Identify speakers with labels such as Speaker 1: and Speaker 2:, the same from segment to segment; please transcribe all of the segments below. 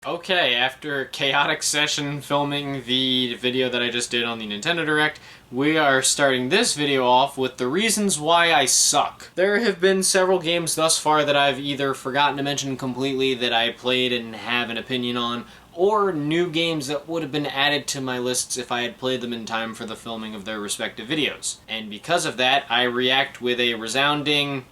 Speaker 1: Okay, after a chaotic session filming the video that I just did on the Nintendo Direct, we are starting this video off with the reasons why I suck. There have been several games thus far that I've either forgotten to mention completely that I played and have an opinion on, or new games that would have been added to my lists if I had played them in time for the filming of their respective videos. And because of that, I react with a resounding...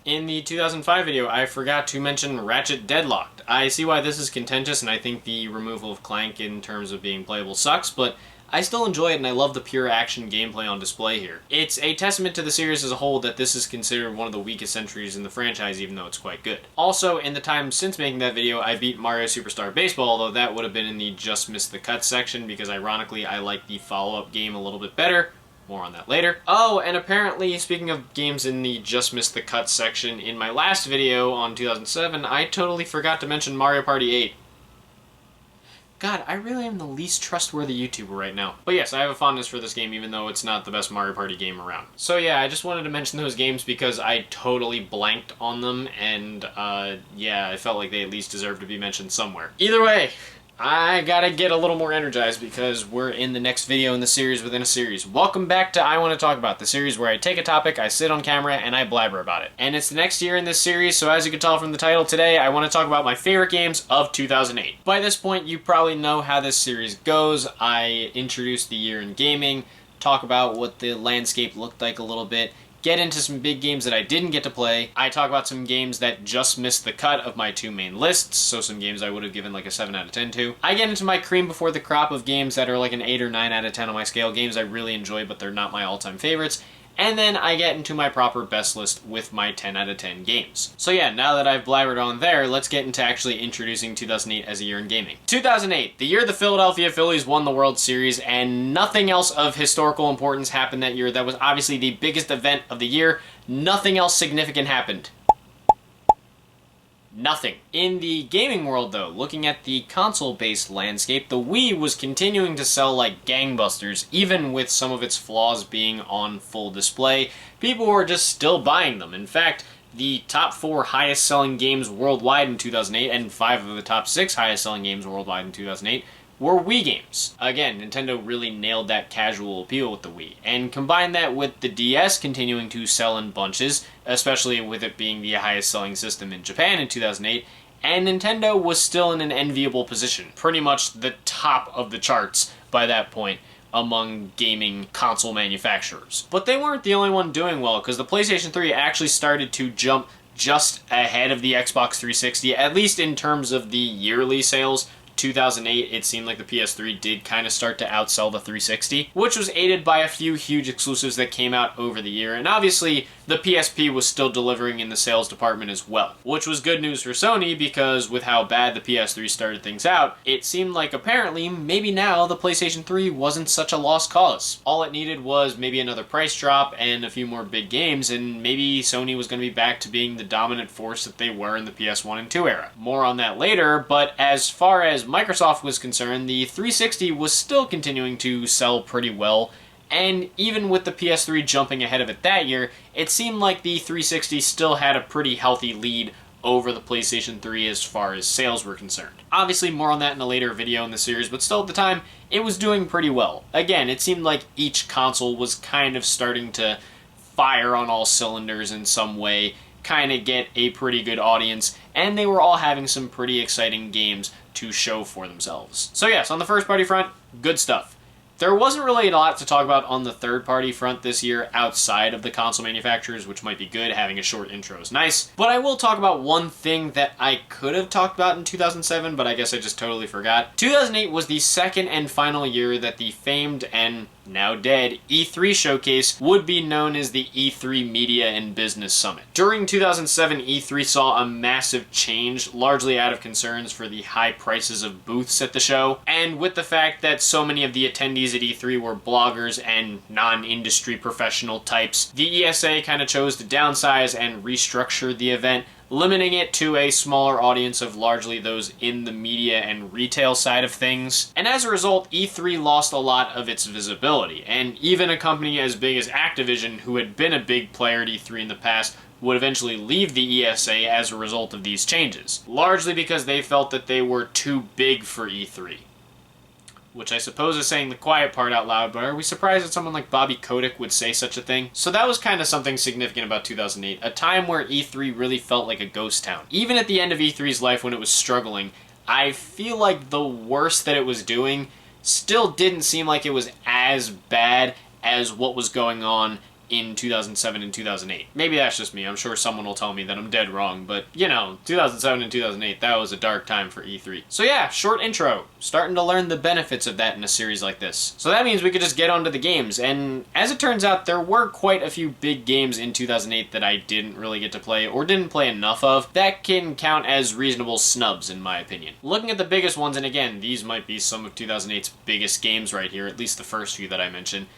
Speaker 1: In the 2005 video, I forgot to mention Ratchet Deadlocked. I see why this is contentious, and I think the removal of Clank in terms of being playable sucks, but I still enjoy it and I love the pure action gameplay on display here. It's a testament to the series as a whole that this is considered one of the weakest entries in the franchise, even though it's quite good. Also, in the time since making that video, I beat Mario Superstar Baseball, although that would have been in the Just Missed the Cut section, because ironically I like the follow-up game a little bit better. More on that later. Oh, and apparently, speaking of games in the Just Missed the Cut section, in my last video on 2007, I totally forgot to mention Mario Party 8. God, I really am the least trustworthy YouTuber right now. But yes, I have a fondness for this game, even though it's not the best Mario Party game around. So yeah, I just wanted to mention those games because I totally blanked on them, and yeah, I felt like they at least deserved to be mentioned somewhere. Either way, I gotta get a little more energized because we're in the next video in the series within a series. Welcome back to I Want to Talk About, the series where I take a topic, I sit on camera, and I blabber about it. And it's the next year in this series, so as you can tell from the title today, I want to talk about my favorite games of 2008. By this point, you probably know how this series goes. I introduce the year in gaming, talk about what the landscape looked like a little bit, get into some big games that I didn't get to play. I talk about some games that just missed the cut of my two main lists, so some games I would have given like a 7 out of 10 to. I get into my cream before the crop of games that are like an 8 or 9 out of 10 on my scale, games I really enjoy but they're not my all-time favorites. And then I get into my proper best list with my 10 out of 10 games. So yeah, now that I've blabbered on there, let's get into actually introducing 2008 as a year in gaming. 2008, the year the Philadelphia Phillies won the World Series, and nothing else of historical importance happened that year. That was obviously the biggest event of the year. Nothing else significant happened. Nothing. In the gaming world, though, looking at the console-based landscape, the Wii was continuing to sell like gangbusters, even with some of its flaws being on full display. People were just still buying them. In fact, the top 4 highest-selling games worldwide in 2008, and 5 of the top 6 highest-selling games worldwide in 2008, were Wii games. Again, Nintendo really nailed that casual appeal with the Wii, and combine that with the DS continuing to sell in bunches, especially with it being the highest selling system in Japan in 2008, and Nintendo was still in an enviable position, pretty much the top of the charts by that point among gaming console manufacturers. But they weren't the only one doing well, because the PlayStation 3 actually started to jump just ahead of the Xbox 360, at least in terms of the yearly sales. 2008, it seemed like the PS3 did kind of start to outsell the 360, which was aided by a few huge exclusives that came out over the year, and obviously the PSP was still delivering in the sales department as well, which was good news for Sony because with how bad the PS3 started things out, it seemed like apparently maybe now the PlayStation 3 wasn't such a lost cause. All it needed was maybe another price drop and a few more big games, and maybe Sony was going to be back to being the dominant force that they were in the PS1 and 2 era. More on that later, but as far as Microsoft was concerned, the 360 was still continuing to sell pretty well, and even with the PS3 jumping ahead of it that year, it seemed like the 360 still had a pretty healthy lead over the PlayStation 3 as far as sales were concerned. Obviously, more on that in a later video in the series, but still at the time, it was doing pretty well. Again, it seemed like each console was kind of starting to fire on all cylinders in some way, kind of get a pretty good audience, and they were all having some pretty exciting games to show for themselves. So yes, on the first party front, good stuff. There wasn't really a lot to talk about on the third-party front this year outside of the console manufacturers, which might be good. Having a short intro is nice. But I will talk about one thing that I could have talked about in 2007, but I guess I just totally forgot. 2008 was the second and final year that the famed and now dead E3 showcase would be known as the E3 Media and Business Summit. During 2007, E3 saw a massive change, largely out of concerns for the high prices of booths at the show, and with the fact that so many of the attendees at E3 were bloggers and non-industry professional types, the ESA kind of chose to downsize and restructure the event, limiting it to a smaller audience of largely those in the media and retail side of things. And as a result, E3 lost a lot of its visibility, and even a company as big as Activision, who had been a big player at E3 in the past, would eventually leave the ESA as a result of these changes, largely because they felt that they were too big for E3. Which I suppose is saying the quiet part out loud, but are we surprised that someone like Bobby Kotick would say such a thing? So that was kind of something significant about 2008, a time where E3 really felt like a ghost town. Even at the end of E3's life when it was struggling, I feel like the worst that it was doing still didn't seem like it was as bad as what was going on in 2007 and 2008. Maybe that's just me. I'm sure someone will tell me that I'm dead wrong, but, you know, 2007 and 2008, that was a dark time for E3. So yeah, short intro. Starting to learn the benefits of that in a series like this. So that means we could just get onto the games, and as it turns out, there were quite a few big games in 2008 that I didn't really get to play, or didn't play enough of, that can count as reasonable snubs, in my opinion. Looking at the biggest ones, and again, these might be some of 2008's biggest games right here, at least the first few that I mentioned.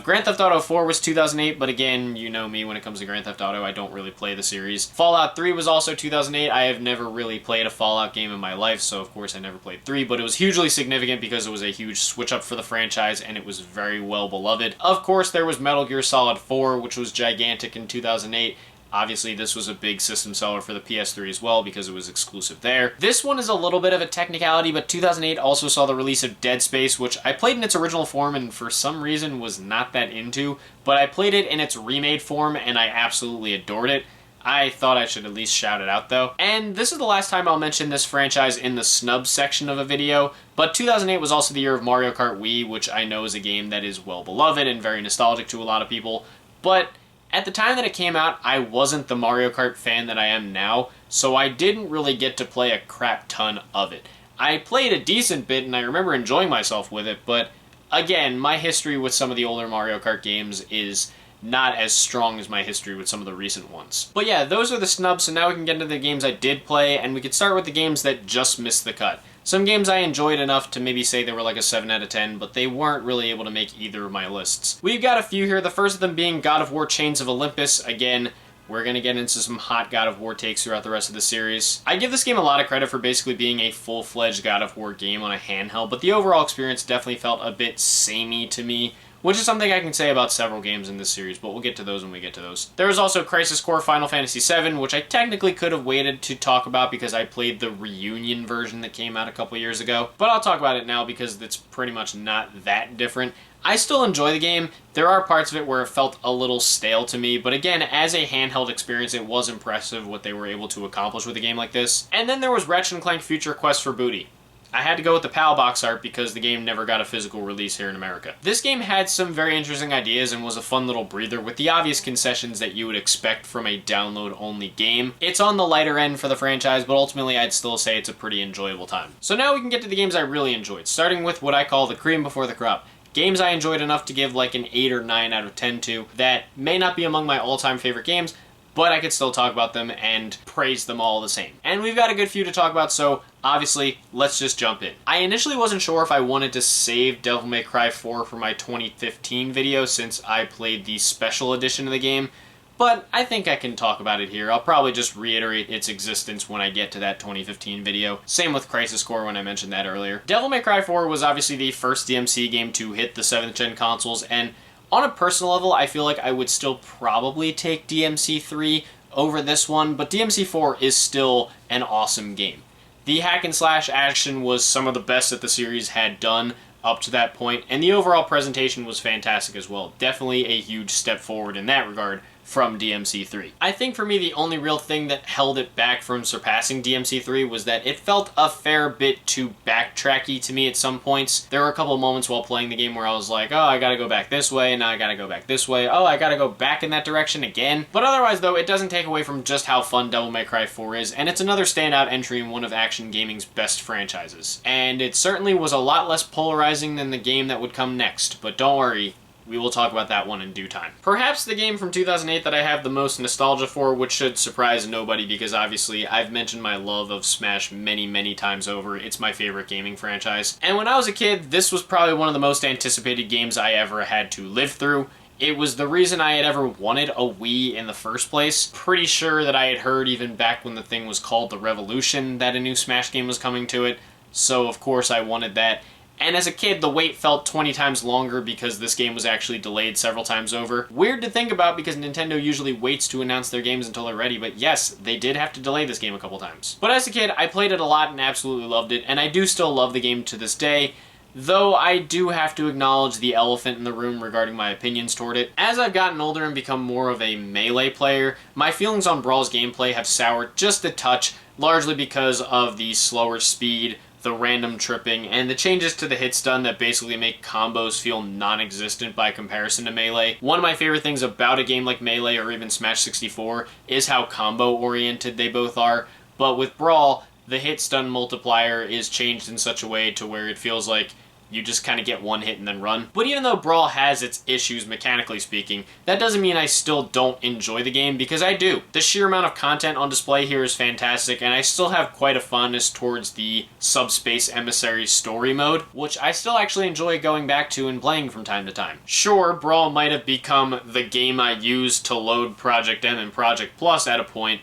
Speaker 1: Grand Theft Auto 4 was 2008, but again, you know me when it comes to Grand Theft Auto, I don't really play the series. Fallout 3 was also 2008. I have never really played a Fallout game in my life, so of course I never played 3, but it was hugely significant because it was a huge switch up for the franchise, and it was very well beloved. Of course, there was Metal Gear Solid 4, which was gigantic in 2008. Obviously, this was a big system seller for the PS3 as well because it was exclusive there. This one is a little bit of a technicality, but 2008 also saw the release of Dead Space, which I played in its original form and for some reason was not that into, but I played it in its remade form and I absolutely adored it. I thought I should at least shout it out though. And this is the last time I'll mention this franchise in the snub section of a video, but 2008 was also the year of Mario Kart Wii, which I know is a game that is well beloved and very nostalgic to a lot of people, but at the time that it came out, I wasn't the Mario Kart fan that I am now, so I didn't really get to play a crap ton of it. I played a decent bit and I remember enjoying myself with it, but again, my history with some of the older Mario Kart games is not as strong as my history with some of the recent ones. But yeah, those are the snubs, so now we can get into the games I did play, and we could start with the games that just missed the cut. Some games I enjoyed enough to maybe say they were like a 7 out of 10, but they weren't really able to make either of my lists. We've got a few here, the first of them being God of War Chains of Olympus. Again, we're going to get into some hot God of War takes throughout the rest of the series. I give this game a lot of credit for basically being a full-fledged God of War game on a handheld, but the overall experience definitely felt a bit samey to me, which is something I can say about several games in this series, but we'll get to those when we get to those. There was also Crisis Core Final Fantasy VII, which I technically could have waited to talk about because I played the reunion version that came out a couple years ago, but I'll talk about it now because it's pretty much not that different. I still enjoy the game. There are parts of it where it felt a little stale to me, but again, as a handheld experience, it was impressive what they were able to accomplish with a game like this. And then there was Ratchet & Clank Future Quest for Booty. I had to go with the PAL box art because the game never got a physical release here in America. This game had some very interesting ideas and was a fun little breather with the obvious concessions that you would expect from a download-only game. It's on the lighter end for the franchise, but ultimately I'd still say it's a pretty enjoyable time. So now we can get to the games I really enjoyed, starting with what I call the cream before the crop. Games I enjoyed enough to give like an 8 or 9 out of 10 to, that may not be among my all-time favorite games, but I could still talk about them and praise them all the same. And we've got a good few to talk about, so obviously, let's just jump in. I initially wasn't sure if I wanted to save Devil May Cry 4 for my 2015 video since I played the special edition of the game, but I think I can talk about it here. I'll probably just reiterate its existence when I get to that 2015 video. Same with Crisis Core when I mentioned that earlier. Devil May Cry 4 was obviously the first DMC game to hit the 7th gen consoles, and on a personal level, I feel like I would still probably take DMC 3 over this one, but DMC 4 is still an awesome game. The hack and slash action was some of the best that the series had done up to that point, and the overall presentation was fantastic as well. Definitely a huge step forward in that regard from DMC3. I think for me the only real thing that held it back from surpassing DMC3 was that it felt a fair bit too backtracky to me at some points. There were a couple of moments while playing the game where I was like, oh, I gotta go back this way, and now I gotta go back this way, oh, I gotta go back in that direction again. But otherwise though, it doesn't take away from just how fun Devil May Cry 4 is, and it's another standout entry in one of action gaming's best franchises. And it certainly was a lot less polarizing than the game that would come next, but don't worry, we will talk about that one in due time. Perhaps the game from 2008 that I have the most nostalgia for, which should surprise nobody because obviously I've mentioned my love of Smash many times over. It's my favorite gaming franchise. And when I was a kid, this was probably one of the most anticipated games I ever had to live through. It was the reason I had ever wanted a Wii in the first place. Pretty sure that I had heard even back when the thing was called The Revolution that a new Smash game was coming to it. So of course I wanted that. And as a kid, the wait felt 20 times longer because this game was actually delayed several times over. Weird to think about because Nintendo usually waits to announce their games until they're ready, but yes, they did have to delay this game a couple times. But as a kid, I played it a lot and absolutely loved it, and I do still love the game to this day, though I do have to acknowledge the elephant in the room regarding my opinions toward it. As I've gotten older and become more of a Melee player, my feelings on Brawl's gameplay have soured just a touch, largely because of the slower speed, the random tripping, and the changes to the hit stun that basically make combos feel non-existent by comparison to Melee. One of my favorite things about a game like Melee or even Smash 64 is how combo-oriented they both are, but with Brawl, the hit stun multiplier is changed in such a way to where it feels like you just kind of get one hit and then run. But even though Brawl has its issues, mechanically speaking, that doesn't mean I still don't enjoy the game, because I do. The sheer amount of content on display here is fantastic, and I still have quite a fondness towards the Subspace Emissary story mode, which I still actually enjoy going back to and playing from time to time. Sure, Brawl might have become the game I use to load Project M and Project Plus at a point,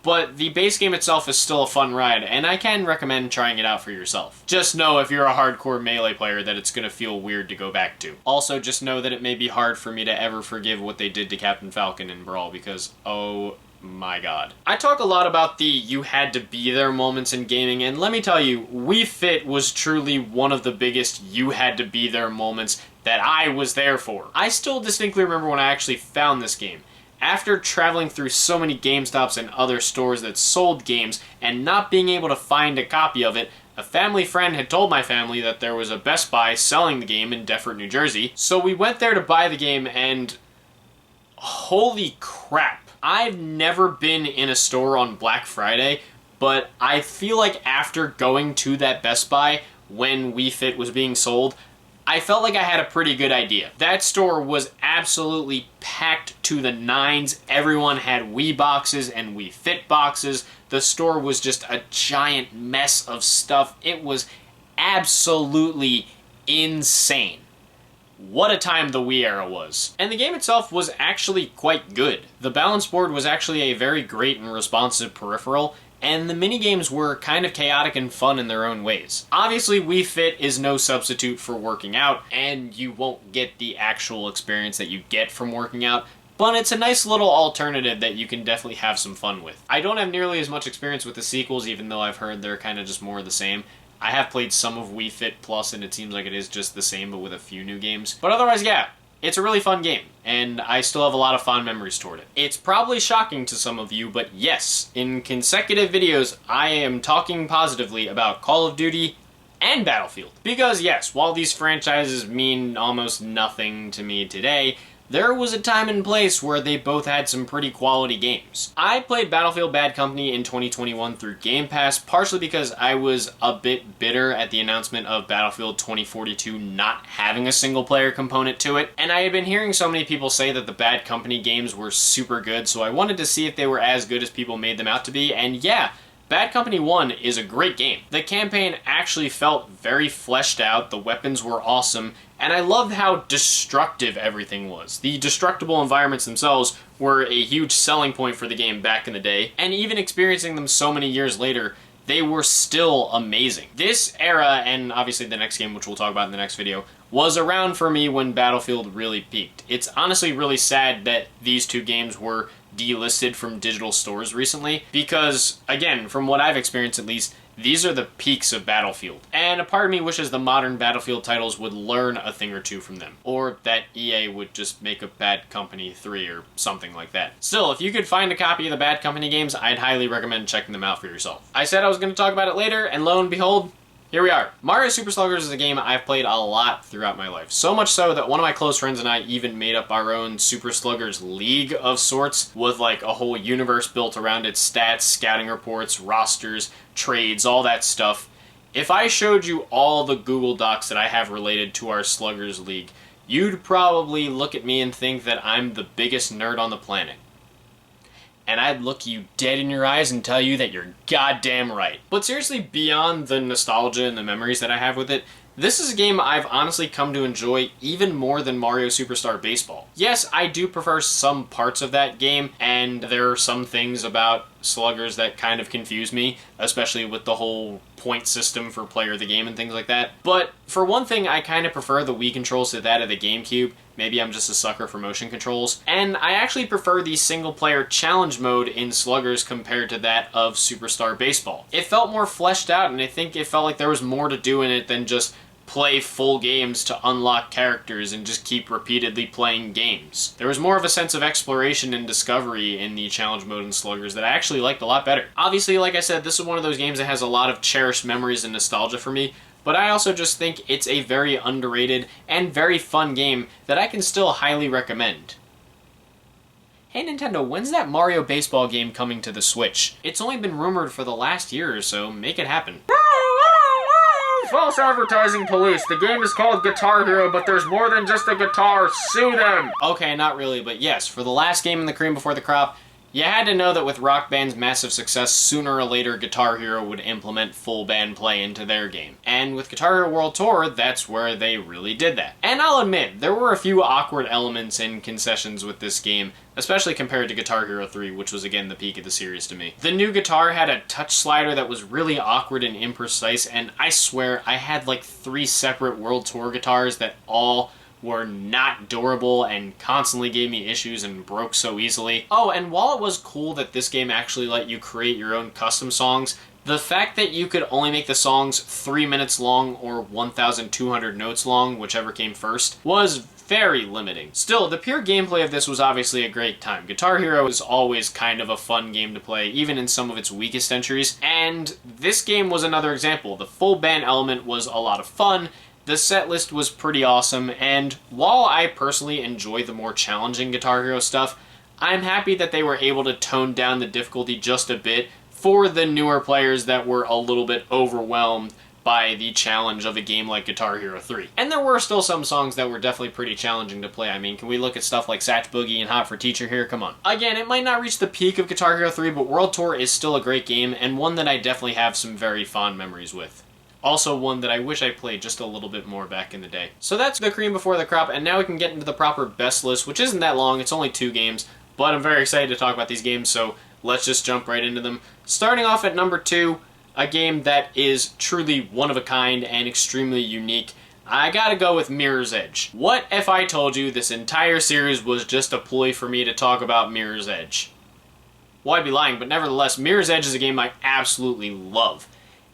Speaker 1: but the base game itself is still a fun ride, and I can recommend trying it out for yourself. Just know if you're a hardcore Melee player that it's going to feel weird to go back to. Also, just know that it may be hard for me to ever forgive what they did to Captain Falcon in Brawl, because, oh my god. I talk a lot about the you had to be there moments in gaming, and let me tell you, Wii Fit was truly one of the biggest you had to be there moments that I was there for. I still distinctly remember when I actually found this game. After traveling through so many GameStops and other stores that sold games and not being able to find a copy of it, a family friend had told my family that there was a Best Buy selling the game in Deptford, New Jersey. So we went there to buy the game, and holy crap. I've never been in a store on Black Friday, but I feel like after going to that Best Buy when Wii Fit was being sold, I felt like I had a pretty good idea. That store was absolutely packed to the nines. Everyone had Wii boxes and Wii Fit boxes. The store was just a giant mess of stuff. It was absolutely insane. What a time the Wii era was. And the game itself was actually quite good. The balance board was actually a very great and responsive peripheral, and the minigames were kind of chaotic and fun in their own ways. Obviously, Wii Fit is no substitute for working out, and you won't get the actual experience that you get from working out, but it's a nice little alternative that you can definitely have some fun with. I don't have nearly as much experience with the sequels, even though I've heard they're kind of just more of the same. I have played some of Wii Fit Plus, and it seems like it is just the same, but with a few new games. But otherwise, yeah. It's a really fun game, and I still have a lot of fond memories toward it. It's probably shocking to some of you, but yes, in consecutive videos, I am talking positively about Call of Duty and Battlefield. Because yes, while these franchises mean almost nothing to me today, there was a time and place where they both had some pretty quality games. I played Battlefield Bad Company in 2021 through Game Pass, partially because I was a bit bitter at the announcement of Battlefield 2042 not having a single-player component to it, and I had been hearing so many people say that the Bad Company games were super good, so I wanted to see if they were as good as people made them out to be, and yeah, Bad Company 1 is a great game. The campaign actually felt very fleshed out, the weapons were awesome, and I loved how destructive everything was. The destructible environments themselves were a huge selling point for the game back in the day, and even experiencing them so many years later, they were still amazing. This era, and obviously the next game, which we'll talk about in the next video, was around for me when Battlefield really peaked. It's honestly really sad that these two games were delisted from digital stores recently, because, again, from what I've experienced at least, these are the peaks of Battlefield. And a part of me wishes the modern Battlefield titles would learn a thing or two from them. Or that EA would just make a Bad Company 3 or something like that. Still, if you could find a copy of the Bad Company games, I'd highly recommend checking them out for yourself. I said I was going to talk about it later, and lo and behold, here we are. Mario Super Sluggers is a game I've played a lot throughout my life. So much so that one of my close friends and I even made up our own Super Sluggers League of sorts, with like a whole universe built around its stats, scouting reports, rosters, trades, all that stuff. If I showed you all the Google Docs that I have related to our Sluggers League, you'd probably look at me and think that I'm the biggest nerd on the planet. And I'd look you dead in your eyes and tell you that you're goddamn right. But seriously, beyond the nostalgia and the memories that I have with it, This is a game I've honestly come to enjoy even more than Mario Superstar Baseball. Yes, I do prefer some parts of that game, and there are some things about Sluggers that kind of confuse me, especially with the whole point system for player of the game and things like that. But for one thing, I kind of prefer the Wii controls to that of the GameCube. Maybe I'm just a sucker for motion controls. And I actually prefer the single-player challenge mode in Sluggers compared to that of Superstar Baseball. It felt more fleshed out, and I think it felt like there was more to do in it than just play full games to unlock characters and just keep repeatedly playing games. There was more of a sense of exploration and discovery in the challenge mode in Sluggers that I actually liked a lot better. Obviously, like I said, this is one of those games that has a lot of cherished memories and nostalgia for me, but I also just think it's a very underrated and very fun game that I can still highly recommend. Hey Nintendo, when's that Mario Baseball game coming to the Switch? It's only been rumored for the last year or so, make it happen. False advertising police. The game is called Guitar Hero, but there's more than just a guitar. Sue them! Okay, not really, but yes, for the last game in the cream before the crop, you had to know that with Rock Band's massive success, sooner or later Guitar Hero would implement full band play into their game. And with Guitar Hero World Tour, that's where they really did that. And I'll admit, there were a few awkward elements and concessions with this game, especially compared to Guitar Hero 3, which was again the peak of the series to me. The new guitar had a touch slider that was really awkward and imprecise, and I swear I had like 3 separate World Tour guitars that all were not durable and constantly gave me issues and broke so easily. Oh, and while it was cool that this game actually let you create your own custom songs, the fact that you could only make the songs 3 minutes long or 1,200 notes long, whichever came first, was very limiting. Still, the pure gameplay of this was obviously a great time. Guitar Hero is always kind of a fun game to play, even in some of its weakest entries, and this game was another example. The full band element was a lot of fun, the set list was pretty awesome, and while I personally enjoy the more challenging Guitar Hero stuff, I'm happy that they were able to tone down the difficulty just a bit for the newer players that were a little bit overwhelmed by the challenge of a game like Guitar Hero 3. And there were still some songs that were definitely pretty challenging to play. I mean, can we look at stuff like Satch Boogie and Hot for Teacher here? Come on. Again, it might not reach the peak of Guitar Hero 3, but World Tour is still a great game, and one that I definitely have some very fond memories with. Also one that I wish I played just a little bit more back in the day. So that's the cream before the crop, and now we can get into the proper best list, which isn't that long, it's only 2 games, but I'm very excited to talk about these games, so let's just jump right into them. Starting off at number 2, a game that is truly one of a kind and extremely unique. I gotta go with Mirror's Edge. What if I told you this entire series was just a ploy for me to talk about Mirror's Edge? Well, I'd be lying, but nevertheless, Mirror's Edge is a game I absolutely love.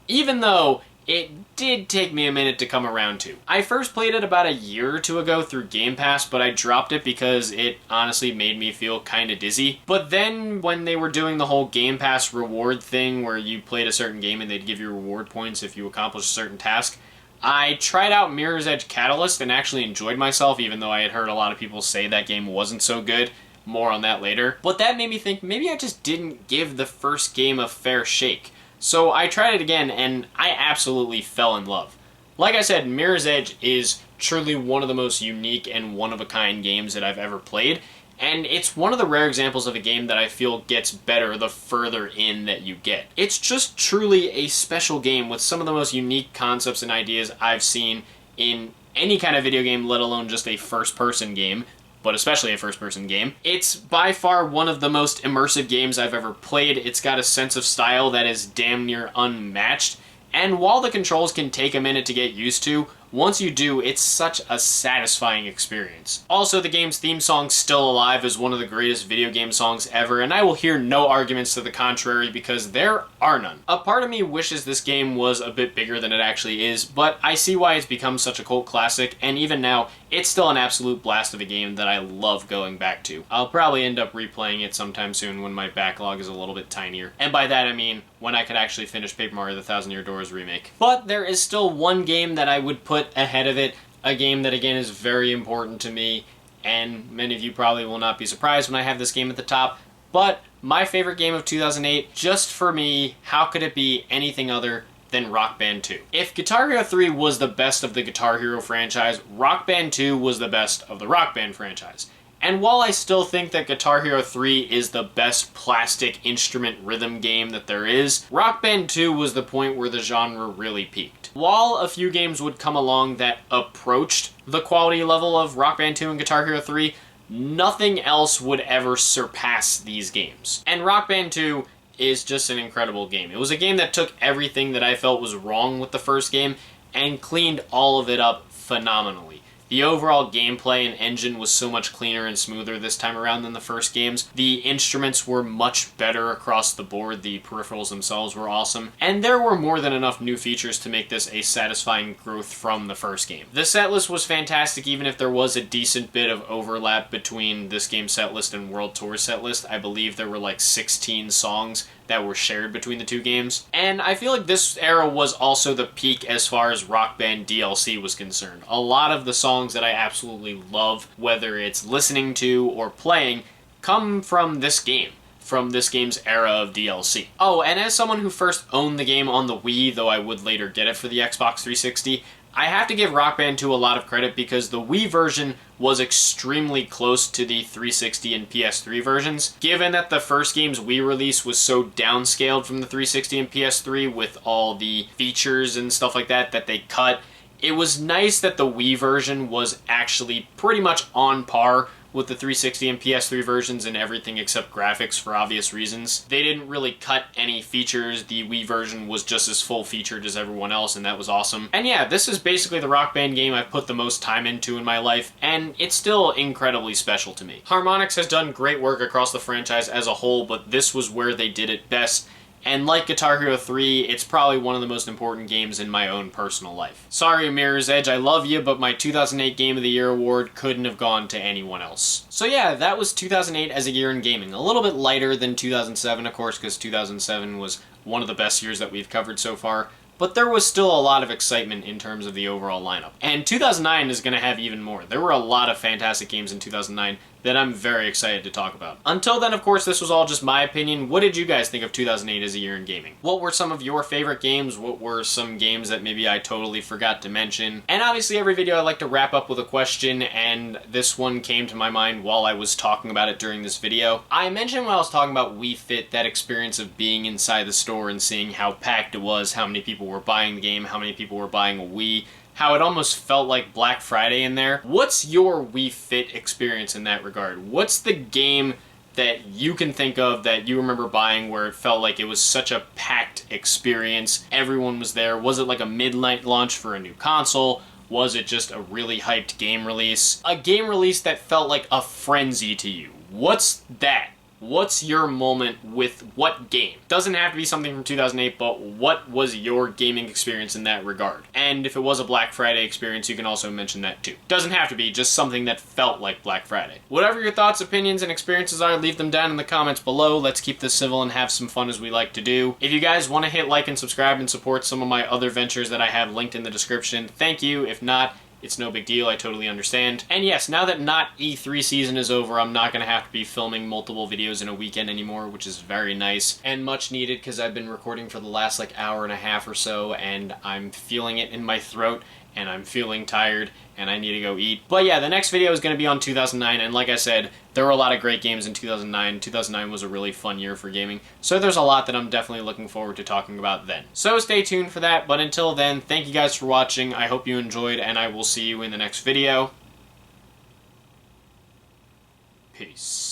Speaker 1: Even though it did take me a minute to come around to. I first played it about a year or 2 ago through Game Pass, but I dropped it because it honestly made me feel kinda dizzy. But then when they were doing the whole Game Pass reward thing where you played a certain game and they'd give you reward points if you accomplished a certain task, I tried out Mirror's Edge Catalyst and actually enjoyed myself, even though I had heard a lot of people say that game wasn't so good. More on that later. But that made me think maybe I just didn't give the first game a fair shake. So I tried it again, and I absolutely fell in love. Like I said, Mirror's Edge is truly one of the most unique and one-of-a-kind games that I've ever played, and it's one of the rare examples of a game that I feel gets better the further in that you get. It's just truly a special game with some of the most unique concepts and ideas I've seen in any kind of video game, let alone just a first-person game, but especially a first-person game. It's by far one of the most immersive games I've ever played. It's got a sense of style that is damn near unmatched, and while the controls can take a minute to get used to, once you do, it's such a satisfying experience. Also, the game's theme song, Still Alive, is one of the greatest video game songs ever, and I will hear no arguments to the contrary because there are none. A part of me wishes this game was a bit bigger than it actually is, but I see why it's become such a cult classic, and even now, it's still an absolute blast of a game that I love going back to. I'll probably end up replaying it sometime soon when my backlog is a little bit tinier. And by that I mean when I could actually finish Paper Mario The Thousand Year Doors remake. But there is still one game that I would put ahead of it, a game that again is very important to me, and many of you probably will not be surprised when I have this game at the top, but my favorite game of 2008, just for me, how could it be anything other than Rock Band 2? If Guitar Hero 3 was the best of the Guitar Hero franchise, Rock Band 2 was the best of the Rock Band franchise. And while I still think that Guitar Hero 3 is the best plastic instrument rhythm game that there is, Rock Band 2 was the point where the genre really peaked. perfect. While a few games would come along that approached the quality level of Rock Band 2 and Guitar Hero 3, nothing else would ever surpass these games. And Rock Band 2 is just an incredible game. It was a game that took everything that I felt was wrong with the first game and cleaned all of it up phenomenally. The overall gameplay and engine was so much cleaner and smoother this time around than the first games. The instruments were much better across the board. The peripherals themselves were awesome. And there were more than enough new features to make this a satisfying growth from the first game. The setlist was fantastic, even if there was a decent bit of overlap between this game's setlist and World Tour setlist. I believe there were like 16 songs that were shared between the two games. And I feel like this era was also the peak as far as Rock Band DLC was concerned. A lot of the songs that I absolutely love, whether it's listening to or playing, come from this game. From this game's era of DLC. Oh, and as someone who first owned the game on the Wii, though I would later get it for the Xbox 360, I have to give Rock Band 2 a lot of credit because the Wii version was extremely close to the 360 and PS3 versions. Given that the first game's Wii release was so downscaled from the 360 and PS3 with all the features and stuff like that that they cut, it was nice that the Wii version was actually pretty much on par with the 360 and PS3 versions and everything except graphics for obvious reasons. They didn't really cut any features. The Wii version was just as full-featured as everyone else, and that was awesome. And yeah, this is basically the Rock Band game I've put the most time into in my life, and it's still incredibly special to me. Harmonix has done great work across the franchise as a whole, but this was where they did it best. And like Guitar Hero 3, it's probably one of the most important games in my own personal life. Sorry, Mirror's Edge, I love you, but my 2008 Game of the Year award couldn't have gone to anyone else. So yeah, that was 2008 as a year in gaming. A little bit lighter than 2007, of course, because 2007 was one of the best years that we've covered so far. But there was still a lot of excitement in terms of the overall lineup. And 2009 is going to have even more. There were a lot of fantastic games in 2009 that I'm very excited to talk about. Until then, of course, this was all just my opinion. What did you guys think of 2008 as a year in gaming? What were some of your favorite games? What were some games that maybe I totally forgot to mention? And obviously, every video I like to wrap up with a question, and this one came to my mind while I was talking about it during this video. I mentioned when I was talking about Wii Fit, that experience of being inside the store and seeing how packed it was, how many people were buying the game, how many people were buying a Wii, how it almost felt like Black Friday in there. What's your Wii Fit experience in that regard? What's the game that you can think of that you remember buying where it felt like it was such a packed experience? Everyone was there. Was it like a midnight launch for a new console? Was it just a really hyped game release? A game release that felt like a frenzy to you. What's that? What's your moment with what game? Doesn't have to be something from 2008, but what was your gaming experience in that regard? And if it was a Black Friday experience, you can also mention that too. Doesn't have to be, just something that felt like Black Friday. Whatever your thoughts, opinions, and experiences are, leave them down in the comments below. Let's keep this civil and have some fun as we like to do. If you guys want to hit like and subscribe and support some of my other ventures that I have linked in the description, thank you. If not, it's no big deal, I totally understand. And yes, now that not E3 season is over, I'm not going to have to be filming multiple videos in a weekend anymore, which is very nice and much needed because I've been recording for the last like hour and a half or so, and I'm feeling it in my throat, and I'm feeling tired, and I need to go eat. But yeah, the next video is going to be on 2009, and like I said, there were a lot of great games in 2009. 2009 was a really fun year for gaming, so there's a lot that I'm definitely looking forward to talking about then. So stay tuned for that, but until then, thank you guys for watching. I hope you enjoyed, and I will see you in the next video. Peace.